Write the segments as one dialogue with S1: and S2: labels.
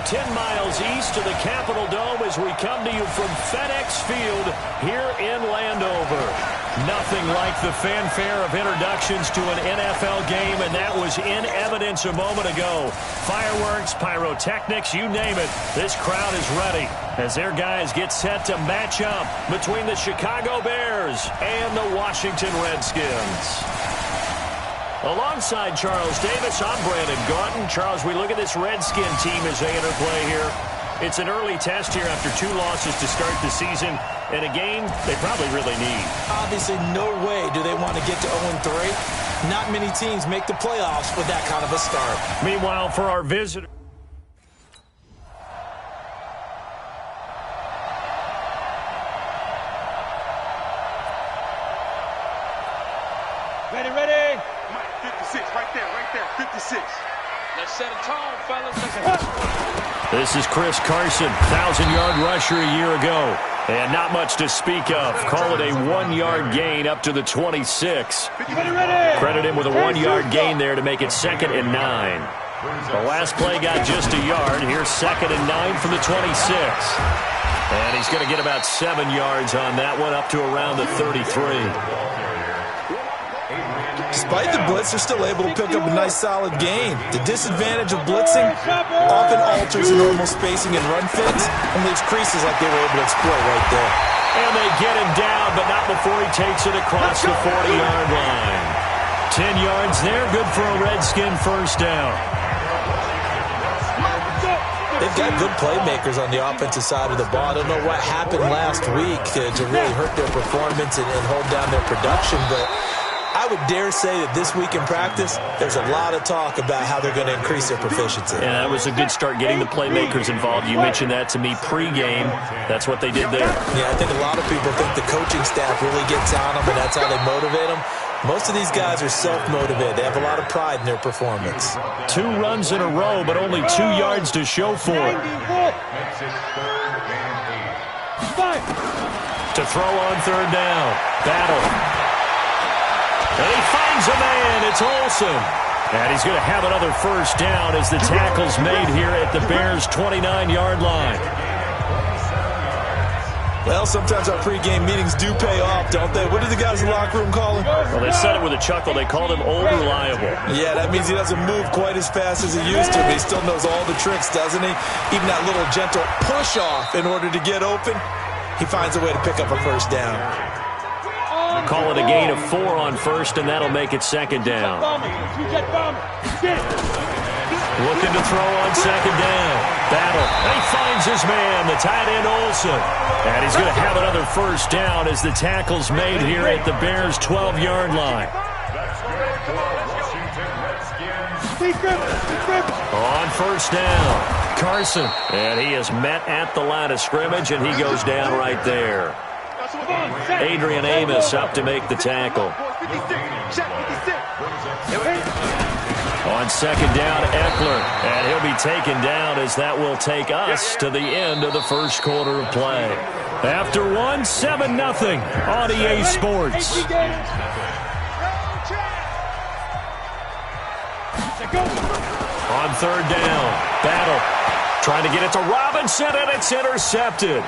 S1: 10 miles east of the Capitol Dome as we come to you from FedEx Field here in Landover. Nothing like the fanfare of introductions to an NFL game, and that was in evidence a moment ago. Fireworks, pyrotechnics, you name it. This crowd is ready as their guys get set to match up between the Chicago Bears and the Washington Redskins. Alongside Charles Davis, I'm Brandon Gaunton. Charles, we look at this Redskin team as they interplay here. It's an early test here after 2 losses to start the season, and a game they probably really need.
S2: Obviously, no way do they want to get to 0-3. Not many teams make the playoffs with that kind of a start.
S1: Meanwhile, for our visitor.
S3: Ready. 56, right there, 56. Let's set a tone, fellas.
S1: This is Chris Carson, 1,000-yard rusher a year ago. And not much to speak of. Call it a 1-yard gain up to the 26. Credit him with a 1-yard gain there to make it 2nd and 9. The last play got just a yard. Here's 2nd and 9 from the 26. And he's going to get about 7 yards on that one, up to around the 33.
S2: Despite the blitz, they're still able to pick up a nice solid gain. The disadvantage of blitzing often alters the normal spacing and run fits and leaves creases like they were able to exploit right there.
S1: And they get him down, but not before he takes it across the 40-yard line. 10 yards there, good for a Redskin first down.
S2: They've got good playmakers on the offensive side of the ball. I don't know what happened last week to really hurt their performance and hold down their production, but I would dare say that this week in practice, there's a lot of talk about how they're going to increase their proficiency.
S1: Yeah, that was a good start getting the playmakers involved. You mentioned that to me pregame. That's what they did there.
S2: Yeah, I think a lot of people think the coaching staff really gets on them, and that's how they motivate them. Most of these guys are self-motivated. They have a lot of pride in their performance.
S1: 2 runs in a row, but only 2 yards to show for it. To throw on 3rd down. Battle. And he finds a man. It's Olsen. And he's going to have another first down as the tackle's made here at the Bears' 29-yard line.
S2: Well, sometimes our pregame meetings do pay off, don't they? What do the guys in the locker room call him?
S1: Well, they said it with a chuckle. They called him Old Reliable.
S2: Yeah, that means he doesn't move quite as fast as he used to, but he still knows all the tricks, doesn't he? Even that little gentle push-off in order to get open, he finds a way to pick up a first down.
S1: Call it a gain of 4 on first, and that'll make it 2nd down. Looking to throw on 2nd down. Battle. And he finds his man, the tight end Olsen. And he's going to have another first down as the tackle's made here at the Bears' 12-yard line. On first down, Carson. And he is met at the line of scrimmage, and he goes down right there. Adrian Amos up to make the tackle. On 2nd down, Eckler. And he'll be taken down as that will take us to the end of the first quarter of play. After 1, 7-0 on EA Sports. On 3rd down, Battle. Trying to get it to Robinson, and it's intercepted.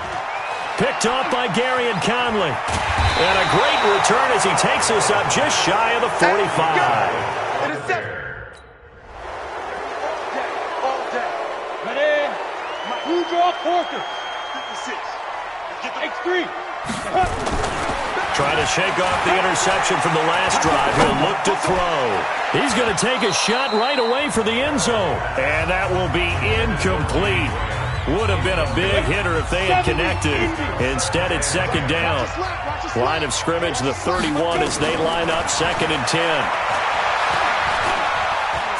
S1: Picked off by Gary and Conley. And a great return as he takes us up just shy of the 45.
S3: Ready? Who draw quarter? 56. Take 3.
S1: Trying to shake off the interception from the last drive. He'll look to throw. He's going to take a shot right away for the end zone. And that will be incomplete. Would have been a big hitter if they had connected. Instead, it's 2nd down. Line of scrimmage, the 31 as they line up 2nd and 10.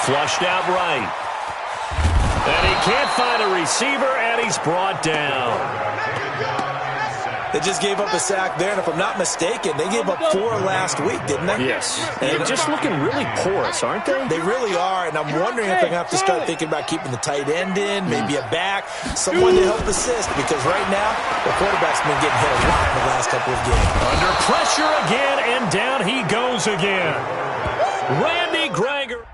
S1: Flushed out right. And he can't find a receiver, and he's brought down.
S2: They just gave up a sack there, and if I'm not mistaken, they gave up 4 last week, didn't they?
S1: Yes. And they're just looking really porous, aren't they?
S2: They really are, and I'm wondering if they're going to have to start thinking about keeping the tight end in, maybe a back, someone to help assist, because right now, the quarterback's been getting hit a lot in the last couple of games.
S1: Under pressure again, and down he goes again. Randy Greger.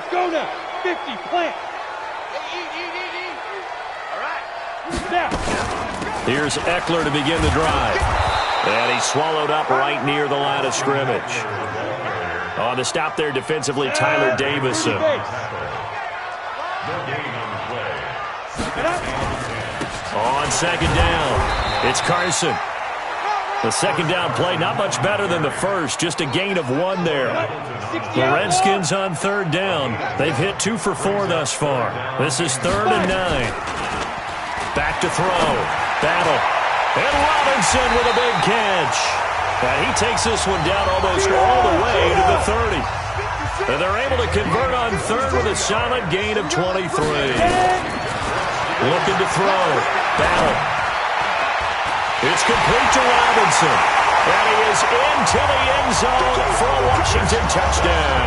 S4: Let's go now. 50, plant.
S3: All right.
S4: Now.
S1: Here's Eckler to begin the drive. And he's swallowed up right near the line of scrimmage. On the stop there defensively, Tyler Davison. On second down, it's Carson. The second down play, not much better than the first, just a gain of 1 there. The Redskins on third down. They've hit 2 for 4 thus far. This is 3rd and 9. Back to throw. Battle. And Robinson with a big catch. And he takes this one down almost all the way to the 30. And they're able to convert on third with a solid gain of 23. Looking to throw. Battle. It's complete to Robinson. And he is into the end zone for a Washington touchdown.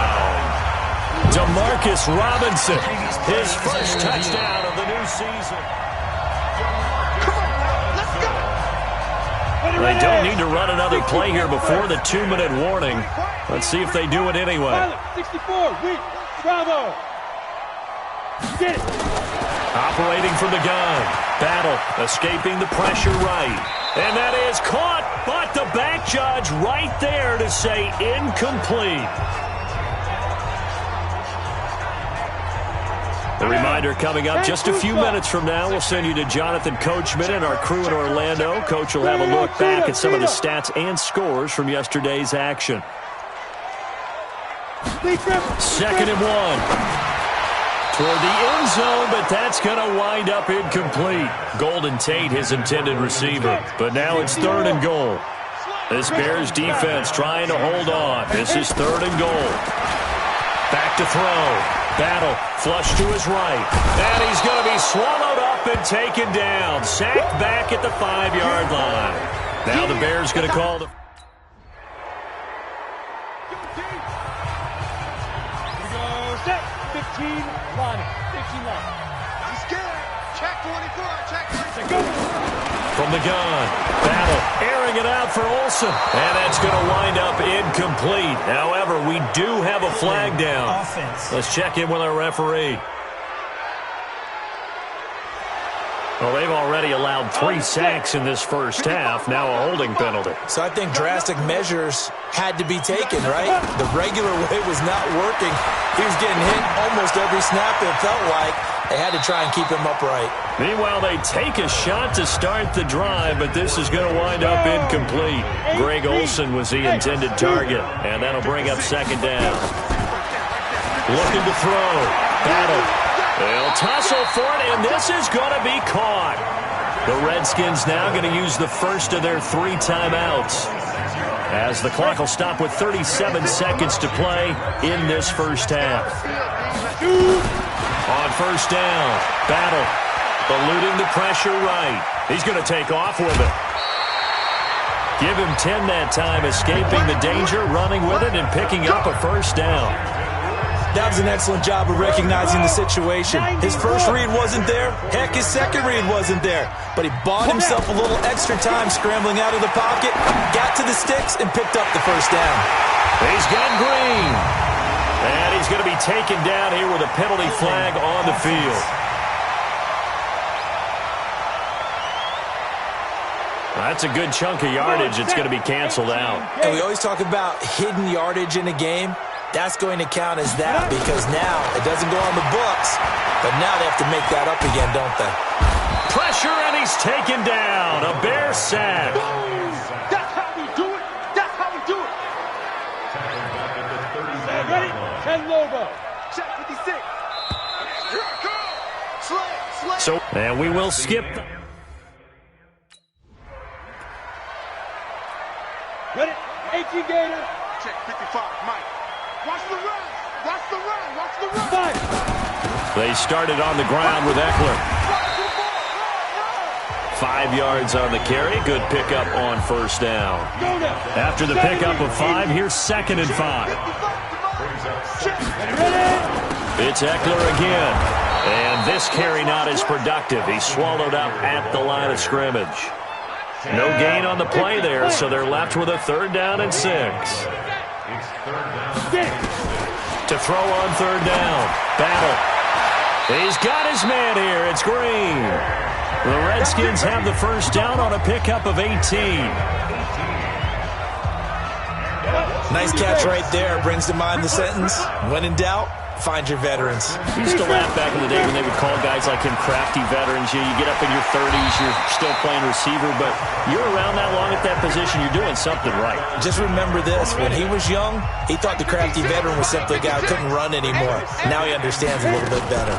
S1: Demarcus Robinson, his first touchdown of the new season. They don't need to run another play here before the 2-minute warning. Let's see if they do it anyway.
S4: 64, weak, bravo. Get it.
S1: Operating from the gun. Battle, escaping the pressure right. And that is caught, but the back judge right there to say incomplete. A reminder coming up just a few minutes from now. We'll send you to Jonathan Coachman and our crew in Orlando. Coach will have a look back at some of the stats and scores from yesterday's action. 2nd and 1. Toward the end zone, but that's going to wind up incomplete. Golden Tate, his intended receiver. But now it's 3rd and goal. This Bears defense trying to hold on. This is 3rd and goal. Back to throw. Battle, flush to his right. And he's going to be swallowed up and taken down. Sacked back at the 5-yard line. Now the Bears going to call the...
S4: 15 line. 15 line.
S3: He's scared. Check 24. Check 24.
S1: From the gun. Battle. Airing it out for Olsen. And that's going to wind up incomplete. However, we do have a flag down. Let's check in with our referee. Well, they've already allowed 3 sacks in this first half. Now a holding penalty.
S2: So I think drastic measures had to be taken, right? The regular way was not working. He was getting hit almost every snap, it felt like. They had to try and keep him upright.
S1: Meanwhile, they take a shot to start the drive, but this is going to wind up incomplete. Greg Olsen was the intended target, and that'll bring up 2nd down. Looking to throw. Battle. They'll tussle for it, and this is going to be caught. The Redskins now going to use the first of their 3 timeouts, as the clock will stop with 37 seconds to play in this first half. On 1st down, Battle, eluding the pressure right. He's going to take off with it. Give him 10 that time, escaping the danger, running with it, and picking up a 1st down.
S2: That was an excellent job of recognizing the situation. His first read wasn't there. Heck, his second read wasn't there. But he bought himself a little extra time scrambling out of the pocket, got to the sticks, and picked up the 1st down.
S1: He's got Green. And he's going to be taken down here with a penalty flag on the field. That's a good chunk of yardage. It's going to be canceled out.
S2: And we always talk about hidden yardage in a game. That's going to count as that, because now it doesn't go on the books, but now they have to make that up again, don't they?
S1: Pressure, and he's taken down. A Bear sack.
S3: That's how we do it. That's how we do it.
S4: Ready? 10 Lobo.
S3: Check 56. Here I come. Slay.
S1: So, and we will skip.
S4: Ready? 18 Gator.
S3: Check 55. Mike. Watch the run. Watch the run. Watch the run.
S4: 5.
S1: They started on the ground with Eckler. 5 yards on the carry. Good pickup on 1st down. After the pickup of 5, here's 2nd and 5. It's Eckler again. And this carry not as productive. He's swallowed up at the line of scrimmage. No gain on the play there, so they're left with a 3rd down and 6. To throw on third down. Battle. He's got his man here. It's Green. The Redskins have the first down on a pickup of 18.
S2: Nice catch right there. Brings to mind the sentence, when in doubt, find your veterans.
S1: We used to laugh back in the day when they would call guys like him crafty veterans. You get up in your 30s, you're still playing receiver, but you're around that long at that position, you're doing something right.
S2: Just remember this. When he was young, he thought the crafty veteran was simply a guy who couldn't run anymore. Now he understands a little bit better.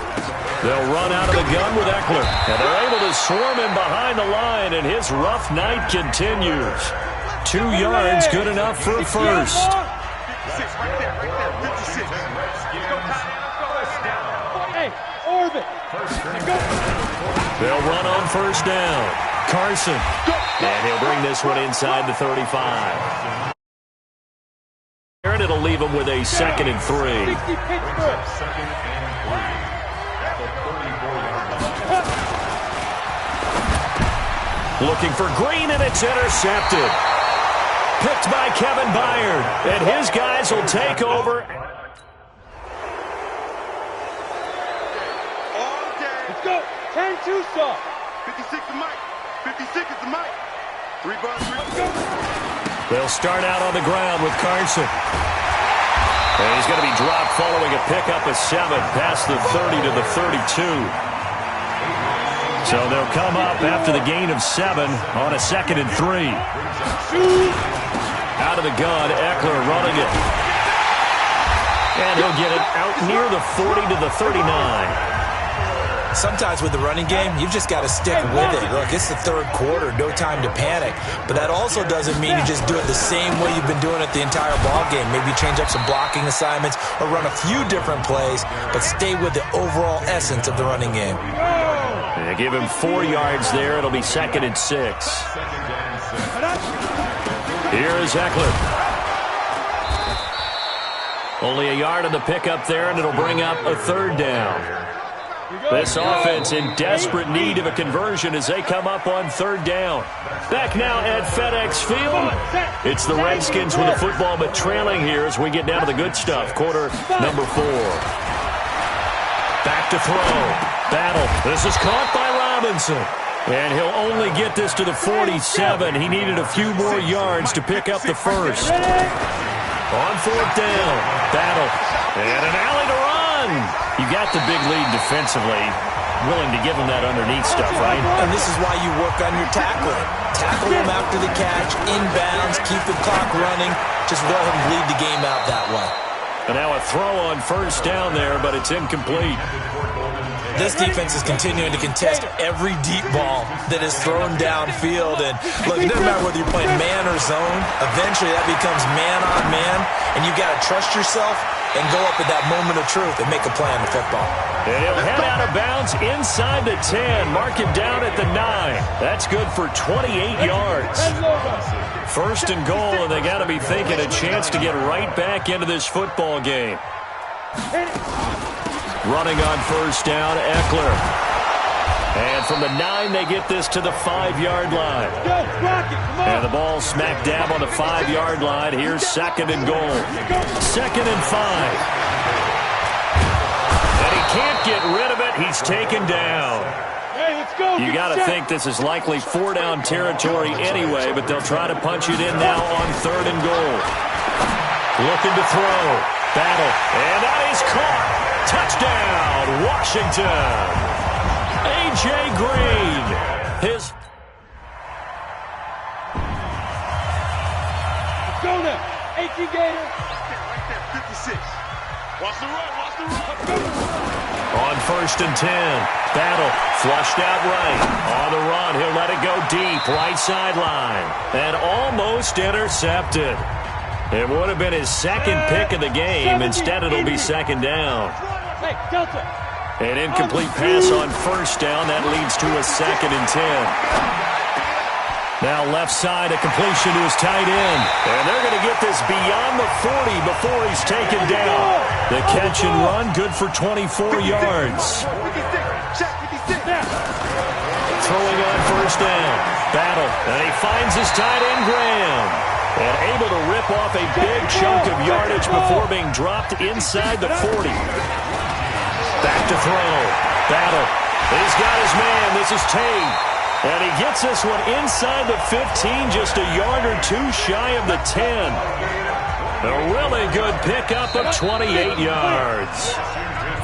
S1: They'll run out of the gun with Eckler, and they're able to swarm him behind the line, and his rough night continues. 2 yards, good enough for a first.
S3: 56, right there, 56.
S4: Hey, Orbit.
S1: They'll run on first down. Carson, and he'll bring this one inside the 35. And it'll leave him with a 2nd and 3. Looking for Green, and it's intercepted. Picked by Kevin Byard, and his guys will take over.
S4: Let's go. 10-2 soft.
S3: 56 is Mike. 56 is the Mike. 3 bucks, 3
S4: Let's go.
S1: They'll start out on the ground with Carson. And he's going to be dropped following a pickup of 7 past the 30 to the 32. So they'll come up after the gain of 7 on a 2nd and 3. Out of the gun, Eckler running it. And he'll get it out near the 40 to the 39.
S2: Sometimes with the running game, you've just got to stick with it. Look, it's the 3rd quarter, no time to panic. But that also doesn't mean you just do it the same way you've been doing it the entire ball game. Maybe change up some blocking assignments or run a few different plays, but stay with the overall essence of the running game.
S1: They give him 4 yards there. It'll be 2nd and 6. Here is Eckler. Only a yard on the pickup there, and it'll bring up a 3rd down. This offense in desperate need of a conversion as they come up on 3rd down. Back now at FedEx Field. It's the Redskins with the football, but trailing here as we get down to the good stuff. Quarter number 4. Back to throw. Battle. This is caught by Robinson. And he'll only get this to the 47. He needed a few more yards to pick up the first. On 4th down. Battle. And an alley to run. You got the big lead defensively. Willing to give him that underneath stuff, right?
S2: And this is why you work on your tackling. Tackle him after the catch, inbounds, keep the clock running. Just let him bleed the game out that way.
S1: And now a throw on first down there, but it's incomplete.
S2: This defense is continuing to contest every deep ball that is thrown downfield. And look, it doesn't matter whether you're playing man or zone. Eventually that becomes man on man. And you've got to trust yourself and go up at that moment of truth and make a play on the football.
S1: And he'll head out of bounds inside the 10. Mark him down at the 9. That's good for 28 yards. 1st and goal, and they got to be thinking a chance to get right back into this football game. Running on first down, Eckler. And from the 9, they get this to the 5-yard line. And the ball smack dab on the 5-yard line. Here's 2nd and goal. 2nd and 5. And he can't get rid of it. He's taken down. You got to think this is likely 4-down territory anyway, but they'll try to punch it in now on 3rd and goal. Looking to throw. Battle. And that is caught. Touchdown, Washington. A.J. Green. His.
S4: Go now. 18 Gator.
S3: right there, 56. Watch the run, watch the run.
S1: On 1st and 10. Battle. Flushed out right. On the run, he'll let it go deep. Right sideline. And almost intercepted. It would have been his 2nd pick of the game. Instead, it'll be 2nd down.
S4: Hey, Delta.
S1: An incomplete pass on 1st down. That leads to a 2nd and 10. Now left side, a completion to his tight end. And they're going to get this beyond the 40 before he's taken down. The catch and run, good for 24 yards. Throwing on 1st down. Battle. And he finds his tight end, Graham. And able to rip off a big chunk of yardage before being dropped inside the 40. Back to throw. Battle. He's got his man. This is Tate. And he gets this one inside the 15, just a yard or two shy of the 10. A really good pickup of 28 yards.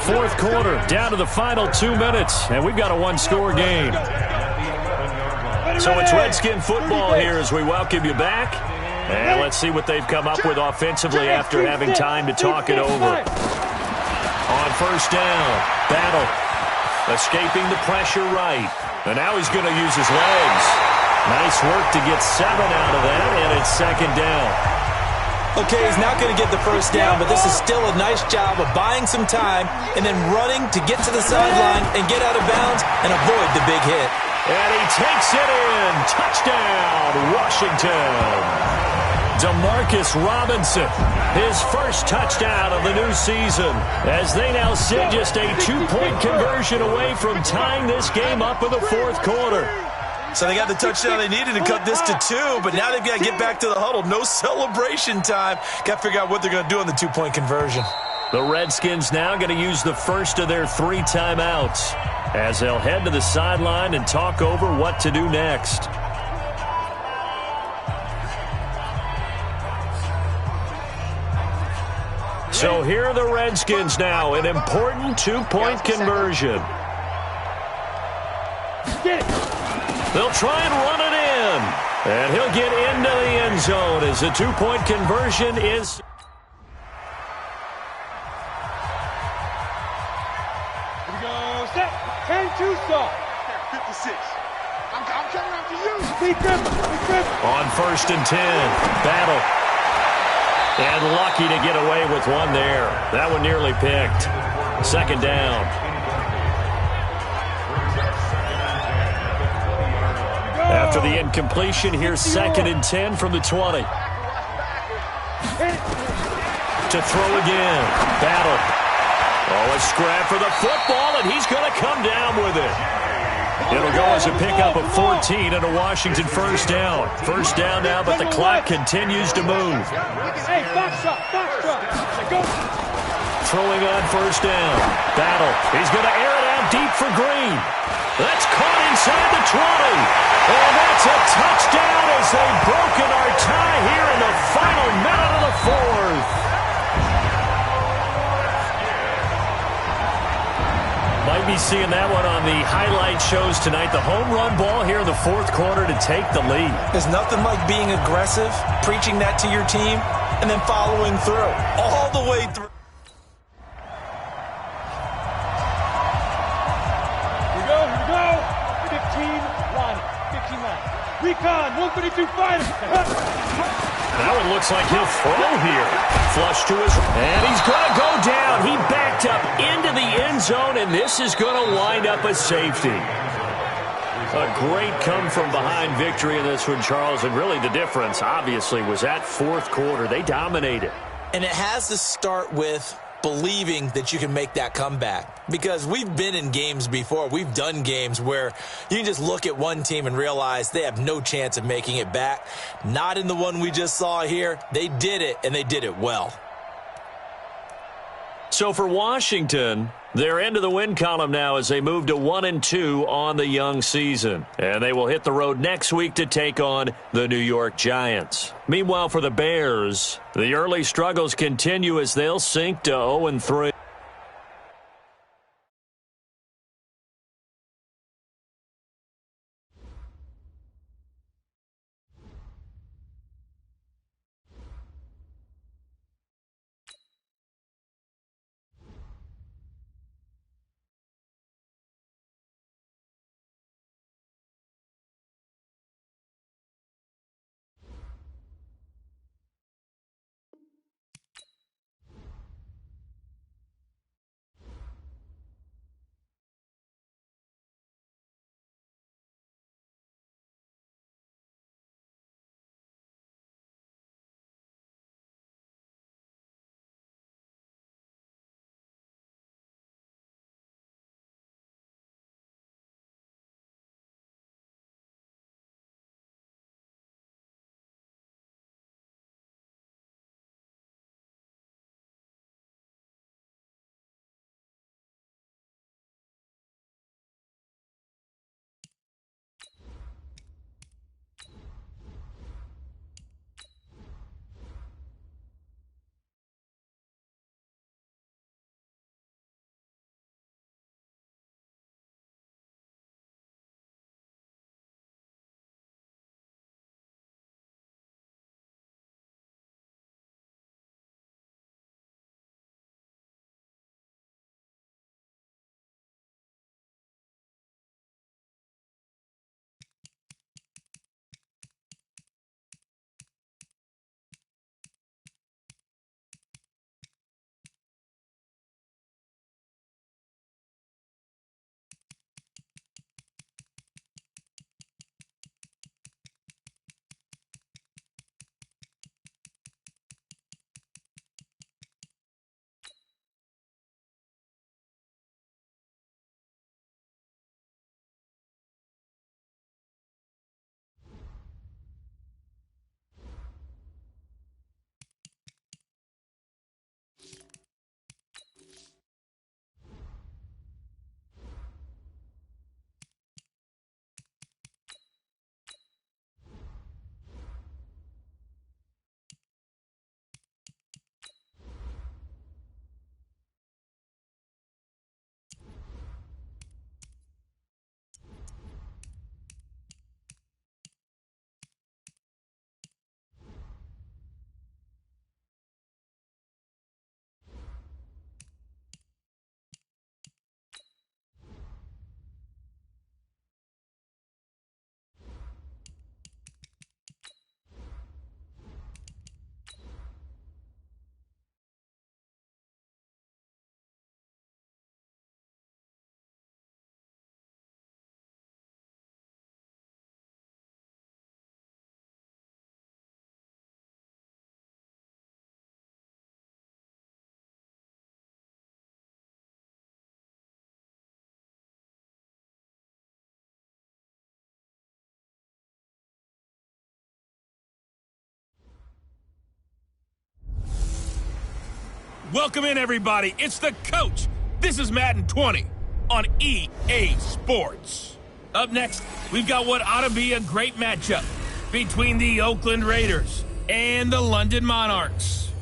S1: Fourth quarter, down to the final 2 minutes, and we've got a one-score game. So it's Redskin football here as we welcome you back. And let's see what they've come up with offensively after having time to talk it over. On first down, Battle. Escaping the pressure right. And now he's going to use his legs. Nice work to get 7 out of that, and it's second down.
S2: Okay, he's not going to get the first down, but this is still a nice job of buying some time and then running to get to the sideline and get out of bounds and avoid the big hit.
S1: And he takes it in. Touchdown, Washington. Demarcus Robinson, his first touchdown of the new season, as they now sit just a 2-point conversion away from tying this game up in the fourth quarter.
S2: So they got the touchdown they needed to cut this to 2, but now they've got to get back to the huddle. No celebration time. Got to figure out what they're going to do on the 2-point conversion.
S1: The Redskins now going to use the first of their 3 timeouts as they'll head to the sideline and talk over what to do next. So here are the Redskins now, an important 2-point conversion. They'll try and run it in. And he'll get into the end zone as the 2-point conversion is...
S4: Here we go. Set. 10-2 stop.
S3: 56. I'm coming after you.
S4: Beat them.
S1: On first and 10, Battle. And lucky to get away with one there. That one nearly picked. Second down. After the incompletion, here's second and 10 from the 20. To throw again. Battle. Oh, a scrap for the football, and he's going to come down with it. It'll go as a pickup of 14 and a Washington first down. First down now, but the clock continues to move.
S4: Hey, box shot. Go.
S1: Throwing on first down. Battle. He's going to air it out deep for Green. That's caught inside the 20. And that's a touchdown as they've broken our tie here in the final minute of the fourth. Might be seeing that one on the highlight shows tonight. The home run ball here in the fourth quarter to take the lead.
S2: There's nothing like being aggressive, preaching that to your team, and then following through. All the way through.
S4: Here we go. 15 line. Recon, 132 fighter.
S1: That one looks like he'll throw here. Flush to his... And he's going to go down. He backed up into the end zone, and this is going to wind up a safety. A great come-from-behind victory in this one, Charles. And really the difference, obviously, was that fourth quarter. They dominated.
S2: And it has to start with believing that you can make that comeback. Because we've been in games before. We've done games where you can just look at one team and realize they have no chance of making it back. Not in the one we just saw here. They did it, and they did it well.
S1: So for Washington, they're into the win column now as they move to 1-2 on the young season. And they will hit the road next week to take on the New York Giants. Meanwhile, for the Bears, the early struggles continue as they'll sink to 0-3.
S5: Welcome in, everybody. It's the coach. This is Madden 20 on EA Sports. Up next, we've got what ought to be a great matchup between the Oakland Raiders and the London Monarchs.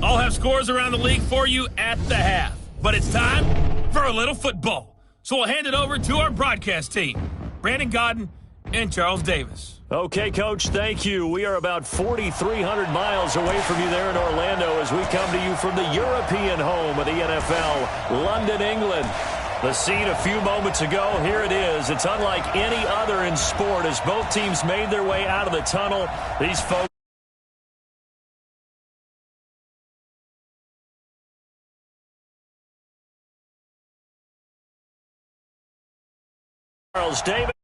S5: I'll have scores around the league for you at the half, but it's time for a little football. So we'll hand it over to our broadcast team, Brandon Godden and Charles Davis.
S1: Okay, Coach, thank you. We are about 4,300 miles away from you there in Orlando as we come to you from the European home of the NFL, London, England. The scene a few moments ago, here it is. It's unlike any other in sport as both teams made their way out of the tunnel. These folks Charles Davis.